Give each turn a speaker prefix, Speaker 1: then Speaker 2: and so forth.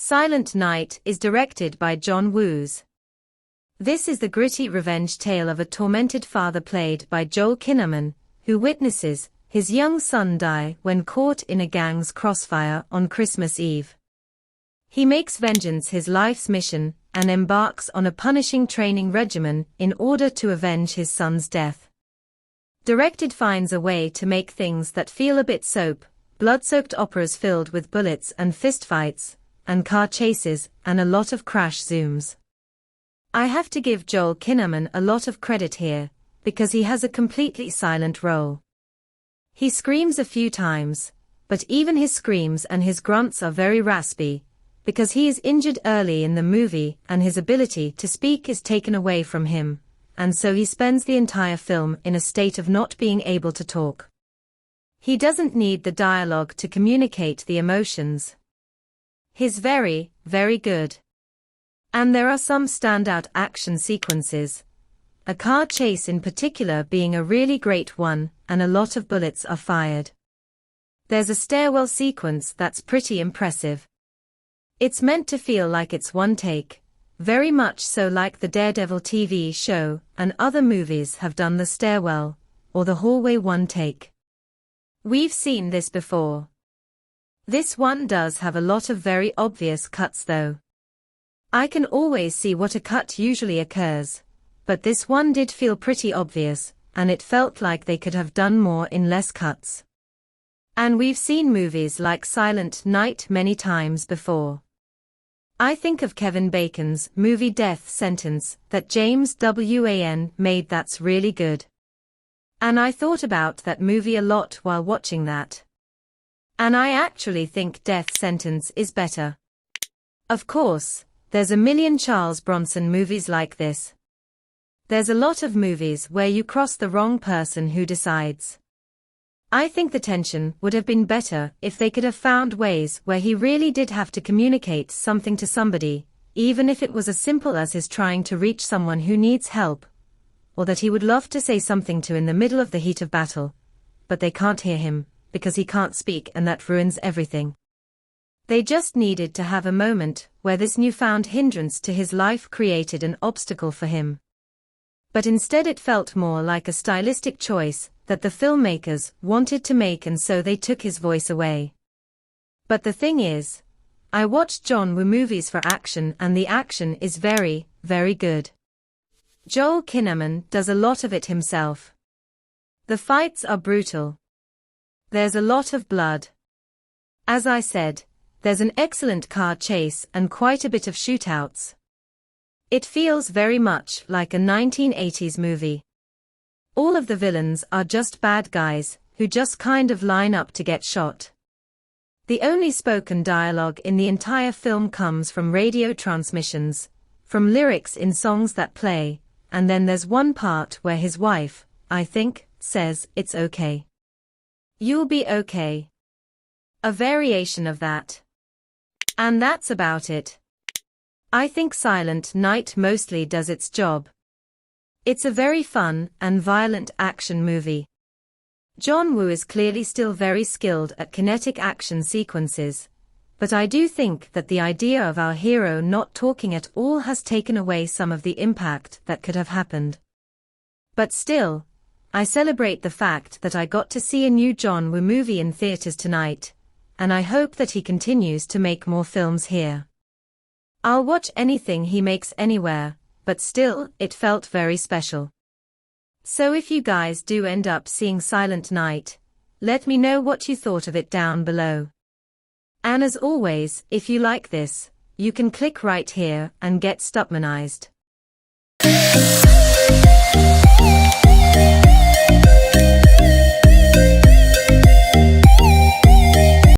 Speaker 1: Silent Night is directed by John Woos. This is the gritty revenge tale of a tormented father played by Joel Kinnaman, who witnesses his young son die when caught in a gang's crossfire on Christmas Eve. He makes vengeance his life's mission and embarks on a punishing training regimen in order to avenge his son's death. Directed finds a way to make things that feel a bit soap, blood-soaked operas filled with bullets and fistfights, and car chases, and a lot of crash zooms. I have to give Joel Kinnaman a lot of credit here, because he has a completely silent role. He screams a few times, but even his screams and his grunts are very raspy, because he is injured early in the movie and his ability to speak is taken away from him, and so he spends the entire film in a state of not being able to talk. He doesn't need the dialogue to communicate the emotions. He's very, very good. And there are some standout action sequences. A car chase in particular being a really great one, and a lot of bullets are fired. There's a stairwell sequence that's pretty impressive. It's meant to feel like it's one take, very much so like the Daredevil TV show and other movies have done the stairwell, or the hallway one take. We've seen this before. This one does have a lot of very obvious cuts though. I can always see what a cut usually occurs, but this one did feel pretty obvious, and it felt like they could have done more in less cuts. And we've seen movies like Silent Night many times before. I think of Kevin Bacon's movie Death Sentence that James Wan made that's really good. And I thought about that movie a lot while watching that. And I actually think Death Sentence is better. Of course, there's a million Charles Bronson movies like this. There's a lot of movies where you cross the wrong person who decides. I think the tension would have been better if they could have found ways where he really did have to communicate something to somebody, even if it was as simple as his trying to reach someone who needs help, or that he would love to say something to in the middle of the heat of battle, but they can't hear him, because he can't speak and that ruins everything. They just needed to have a moment where this newfound hindrance to his life created an obstacle for him. But instead it felt more like a stylistic choice that the filmmakers wanted to make, and so they took his voice away. But the thing is, I watched John Woo movies for action and the action is very, very good. Joel Kinnaman does a lot of it himself. The fights are brutal. There's a lot of blood. As I said, there's an excellent car chase and quite a bit of shootouts. It feels very much like a 1980s movie. All of the villains are just bad guys who just kind of line up to get shot. The only spoken dialogue in the entire film comes from radio transmissions, from lyrics in songs that play, and then there's one part where his wife, I think, says, "It's okay. You'll be okay." A variation of that. And that's about it. I think Silent Night mostly does its job. It's a very fun and violent action movie. John Woo is clearly still very skilled at kinetic action sequences, but I do think that the idea of our hero not talking at all has taken away some of the impact that could have happened. But still, I celebrate the fact that I got to see a new John Woo movie in theaters tonight, and I hope that he continues to make more films here. I'll watch anything he makes anywhere, but still, it felt very special. So if you guys do end up seeing Silent Night, let me know what you thought of it down below. And as always, if you like this, you can click right here and get Stubmanized.